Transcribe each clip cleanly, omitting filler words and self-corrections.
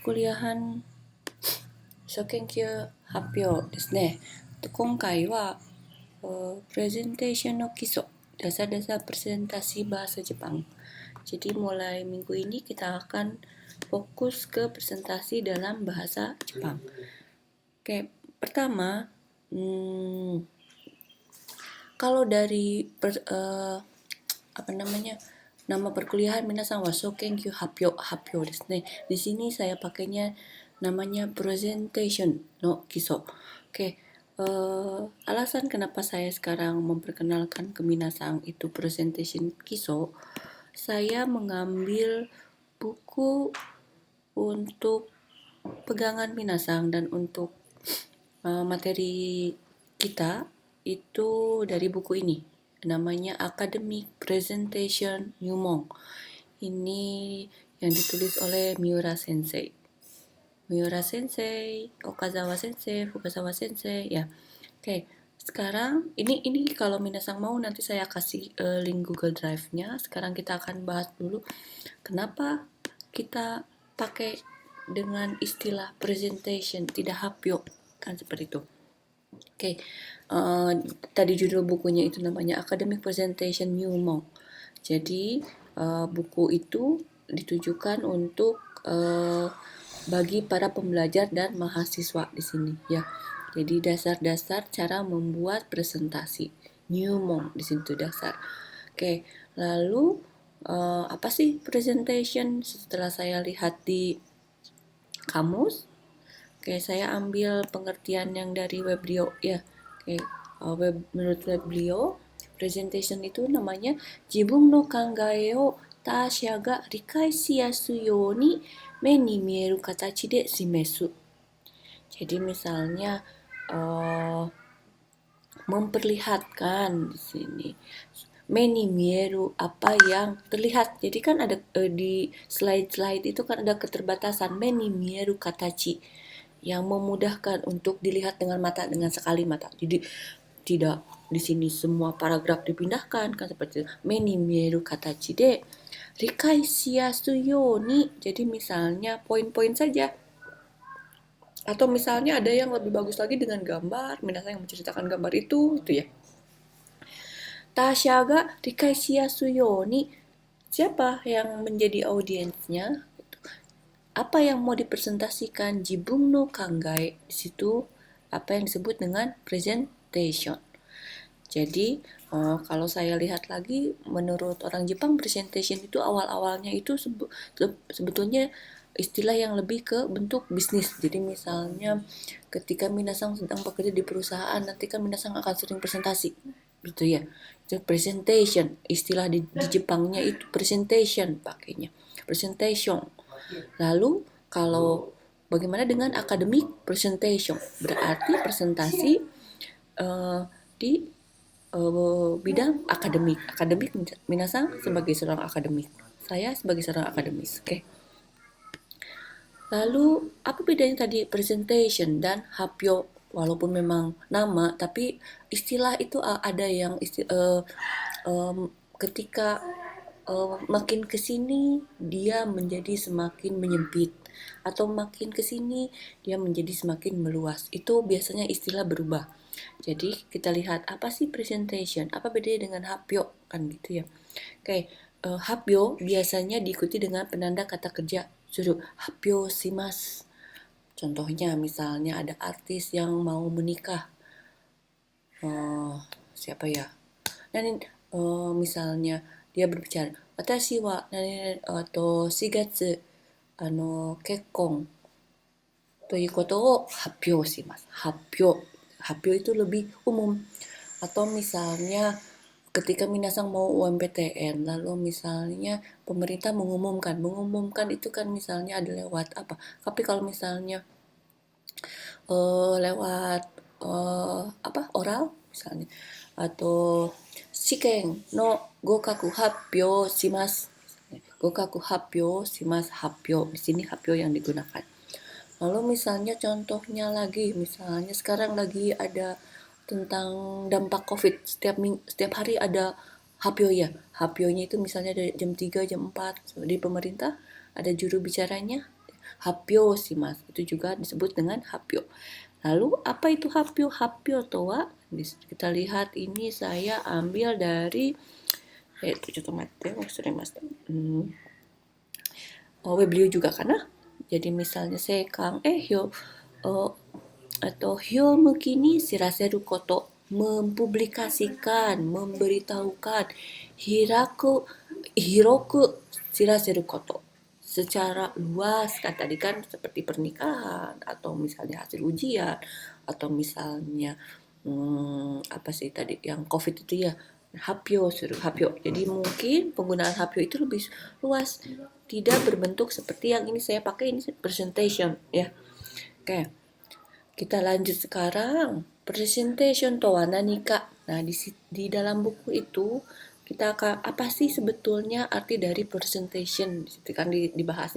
perkuliahan Shokenkyu Happyo ですね。今回はpresentation no kiso, dasar-dasar presentasi bahasa Jepang. Jadi mulai minggu ini kita akan fokus ke presentasi dalam bahasa Jepang. Oke, pertama, kalau dari nama perkuliahan minasan wa Shokenkyu Happyo ですね. Di sini saya pakainya namanya presentation no kiso. Oke, alasan kenapa saya sekarang memperkenalkan ke minasan itu presentation kiso, saya mengambil buku untuk pegangan minasan dan untuk materi kita itu dari buku ini. Namanya Academic Presentation Nyumon. Ini yang ditulis oleh Miura Sensei. Miura Sensei, Okazawa Sensei, Fukasawa Sensei, ya. Oke, sekarang ini kalau minasan mau nanti saya kasih link Google Drive-nya. Sekarang kita akan bahas dulu kenapa kita pakai dengan istilah presentation, tidak hapyo, kan seperti itu. Oke, tadi judul bukunya itu namanya Academic Presentation Nyumon. Jadi buku itu ditujukan untuk bagi para pembelajar dan mahasiswa di sini, ya. Jadi dasar-dasar cara membuat presentasi. Nyumon di situ dasar. Oke, lalu apa sih presentation? Setelah saya lihat di kamus, oke, saya ambil pengertian yang dari Weblio, ya. Oke, menurut Weblio, presentation itu namanya jibun no kangae o tasha ga rikai shiyasu you ni me ni mieru katachi de shimesu. Jadi misalnya memperlihatkan di sini. Meni mieru, apa yang terlihat. Jadi kan ada di slide-slide itu kan ada keterbatasan meni mieru katachi yang memudahkan untuk dilihat dengan mata, dengan sekali mata. Jadi tidak di sini semua paragraf dipindahkan kan seperti itu. Meni mieru katachi de rikai shiyasu you ni. Jadi misalnya poin-poin saja. Atau misalnya ada yang lebih bagus lagi dengan gambar, minasan yang menceritakan gambar itu ya. Tasha ga rikai shiyasu you ni, siapa yang menjadi audiensnya? Apa yang mau dipresentasikan? Jibun no kangae, di situ apa yang disebut dengan presentation. Jadi kalau saya lihat lagi, menurut orang Jepang presentation itu awal-awalnya itu sebetulnya istilah yang lebih ke bentuk bisnis. Jadi misalnya ketika minasan sedang bekerja di perusahaan, nanti kan minasan akan sering presentasi, gitu ya. Itu presentation, istilah di Jepangnya itu presentation pakainya. Presentation. Lalu kalau bagaimana dengan academic presentation? Berarti presentasi di bidang akademik. Akademik minasan sebagai seorang akademik. Saya sebagai seorang akademis. Oke. Lalu apa bedanya tadi presentation dan hapyo? Walaupun memang nama, tapi istilah itu ada yang ketika makin kesini dia menjadi semakin menyempit, atau makin kesini dia menjadi semakin meluas. Itu biasanya istilah berubah. Jadi kita lihat apa sih presentation, apa bedanya dengan hapyo, kan gitu ya. Oke, hapyo biasanya diikuti dengan penanda kata kerja suruh hapyo shimasu. Contohnya misalnya ada artis yang mau menikah, siapa ya? Dan misalnya dia berbicara, watashi wa 4月結婚ということを発表します。発表itu lebih umum. Atau misalnya ketika minasan mau UMPTN, lalu misalnya pemerintah mengumumkan itu kan misalnya ada lewat apa. Tapi kalau misalnya lewat oral misalnya, atau shiken no gokaku happyo shimasu. Gokaku happyo shimasu, happyo. Di sini happyo yang digunakan. Lalu misalnya contohnya lagi, misalnya sekarang lagi ada tentang dampak COVID. Setiap hari ada hapyo ya. Hapyonya itu misalnya dari jam 3, jam 4 di pemerintah ada juru bicaranya. Hapyo shimasu. Itu juga disebut dengan hapyo. Lalu apa itu hapyo? Hapyo to wa, kita lihat ini saya ambil dari Weblio juga karena jadi misalnya sekang hyo atau hyo mukini shiraseru koto, mempublikasikan, memberitahukan, hiroku shiraseru koto, secara luas kan tadi kan seperti pernikahan atau misalnya hasil ujian atau misalnya apa sih tadi yang COVID itu ya, hapyo suruh hapyo. Jadi mungkin penggunaan hapyo itu lebih luas, tidak berbentuk seperti yang ini saya pakai ini presentation ya. Oke. Kita lanjut sekarang. Presentation to wa nani ka? Nah, di dalam buku itu kita akan apa sih sebetulnya arti dari presentation? Di situ kan dibahas.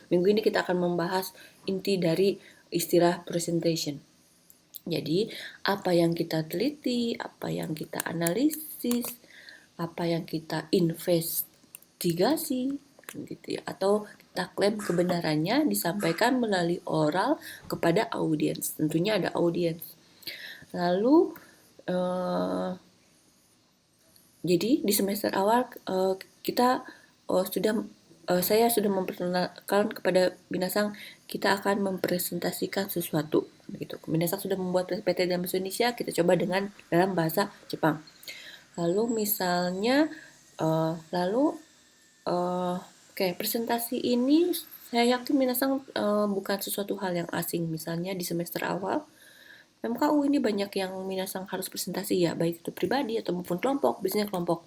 Minggu ini kita akan membahas inti dari istilah presentation. Jadi, apa yang kita teliti, apa yang kita analisis, apa yang kita investigasi, gitu ya, atau kita klaim kebenarannya disampaikan melalui oral kepada audiens. Tentunya ada audiens. Lalu jadi di semester awal kita saya sudah memperkenalkan kepada Binasang kita akan mempresentasikan sesuatu gitu. Binasang sudah membuat PT dalam bahasa Indonesia, kita coba dengan dalam bahasa Jepang. Lalu misalnya presentasi ini saya yakin Minasang bukan sesuatu hal yang asing. Misalnya di semester awal MKU ini banyak yang Minasang harus presentasi ya, baik itu pribadi atau maupun kelompok, biasanya kelompok.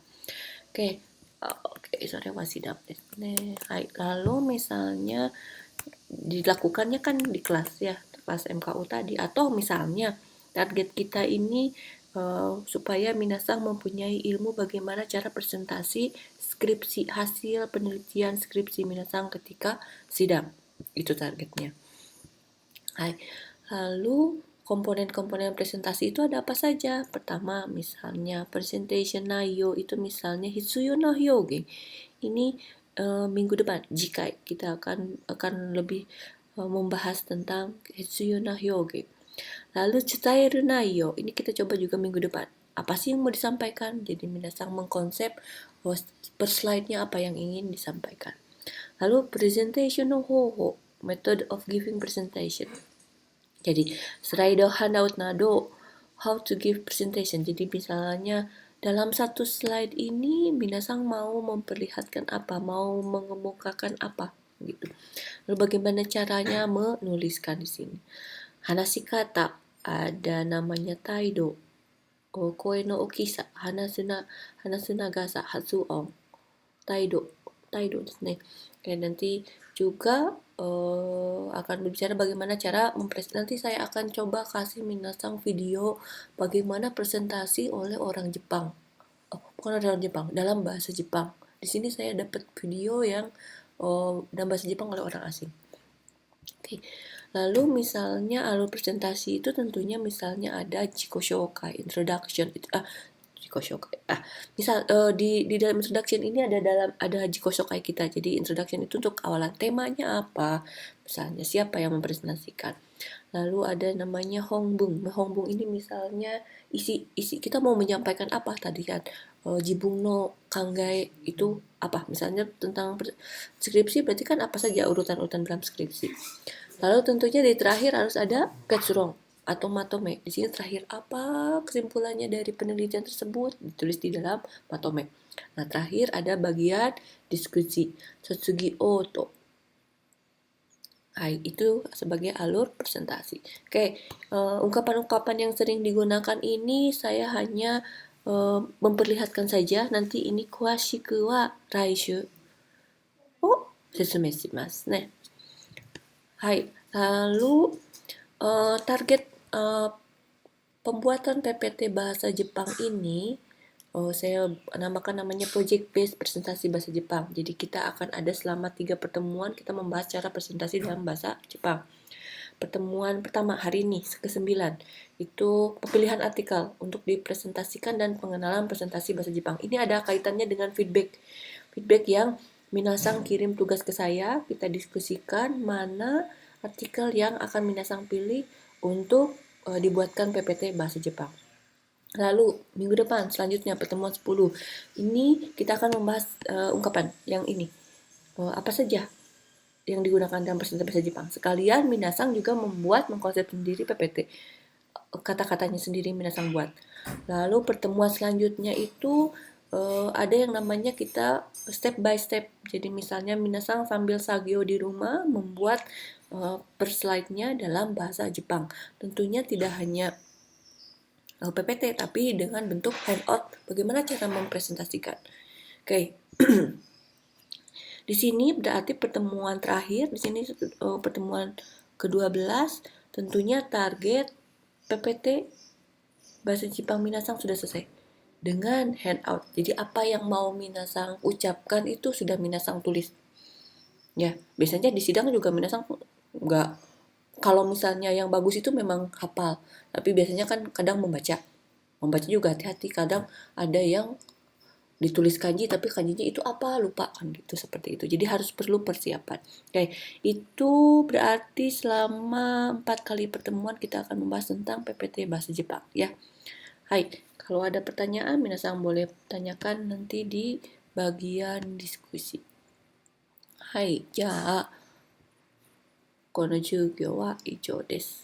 Sorry masih dapet. Lalu misalnya dilakukannya kan di kelas ya, kelas MKU tadi, atau misalnya target kita ini supaya Minasang mempunyai ilmu bagaimana cara presentasi skripsi, hasil penelitian skripsi Minasang ketika sidang. Itu targetnya. Lalu komponen-komponen presentasi itu ada apa saja? Pertama, misalnya presentation nayo itu misalnya hitsuyo no hyogen. Ini minggu depan jika kita akan lebih membahas tentang hitsuyo no hyogen. Lalu cutaeru nayo, ini kita coba juga minggu depan. Apa sih yang mau disampaikan? Jadi Minasang mengkonsep per slide-nya apa yang ingin disampaikan. Lalu presentation no hoho, method of giving presentation. Jadi slide handout nado, how to give presentation. Jadi misalnya dalam satu slide ini Minasang mau memperlihatkan apa, mau mengemukakan apa gitu. Lalu bagaimana caranya menuliskan di sini. Hanashi kata, ada namanya taido, koe no okisa, hanasu nagasa, hatsuon, taido desu ne. Nanti juga akan berbicara bagaimana cara nanti saya akan coba kasih Minasang video bagaimana presentasi oleh orang Jepang. Bukan orang Jepang, dalam bahasa Jepang. Di sini saya dapat video yang dalam bahasa Jepang oleh orang asing. Oke. Lalu misalnya alur presentasi itu tentunya misalnya ada jikoshokai, introduction itu misal di dalam introduction ini ada jikoshokai kita. Jadi introduction itu untuk awalan temanya apa, misalnya siapa yang mempresentasikan. Lalu ada namanya hongbung. Hongbung ini misalnya isi kita mau menyampaikan apa tadi kan. Jibung no kangai itu apa? Misalnya tentang skripsi berarti kan apa saja urutan-urutan dalam skripsi. Lalu tentunya di terakhir harus ada ketsurong atau matome. Di sini terakhir apa kesimpulannya dari penelitian tersebut ditulis di dalam matome. Nah, terakhir ada bagian diskusi. Sotsugi oto. Itu sebagai alur presentasi. Ungkapan-ungkapan yang sering digunakan ini saya hanya memperlihatkan saja. Nanti ini kuashiku wa raishu setsumei shimasu ne. Lalu target pembuatan PPT bahasa Jepang ini saya namakan namanya project based presentasi bahasa Jepang. Jadi kita akan ada selama 3 pertemuan kita membahas cara presentasi dalam bahasa Jepang. Pertemuan pertama hari ini ke-9 itu pemilihan artikel untuk dipresentasikan dan pengenalan presentasi bahasa Jepang. Ini ada kaitannya dengan feedback yang Minasang kirim tugas ke saya, kita diskusikan mana artikel yang akan Minasang pilih untuk dibuatkan PPT bahasa Jepang. Lalu minggu depan selanjutnya pertemuan 10 ini kita akan membahas ungkapan yang ini. Apa saja yang digunakan dalam presentasi bahasa Jepang. Sekalian Minasang juga mengkonsep sendiri PPT. Kata-katanya sendiri Minasang buat. Lalu pertemuan selanjutnya itu ada yang namanya kita step by step. Jadi misalnya Minasang sambil sagyo di rumah membuat per slide-nya dalam bahasa Jepang. Tentunya tidak hanya PPT tapi dengan bentuk handout bagaimana cara mempresentasikan. Oke. Di sini berarti pertemuan terakhir, di sini pertemuan ke-12 tentunya target PPT bahasa Jepang Minasang sudah selesai dengan handout. Jadi apa yang mau Minasang ucapkan itu sudah Minasang tulis. Ya, biasanya di sidang juga Minasang nggak, kalau misalnya yang bagus itu memang hafal, tapi biasanya kan kadang membaca. Membaca juga hati-hati, kadang ada yang ditulis kanji tapi kanjinya itu apa lupa kan gitu, seperti itu. Jadi harus perlu persiapan. Oke, itu berarti selama 4 kali pertemuan kita akan membahas tentang PPT bahasa Jepang ya. Hai, kalau ada pertanyaan minasang boleh tanyakan nanti di bagian diskusi. Hai, じゃあこの授業は以上です。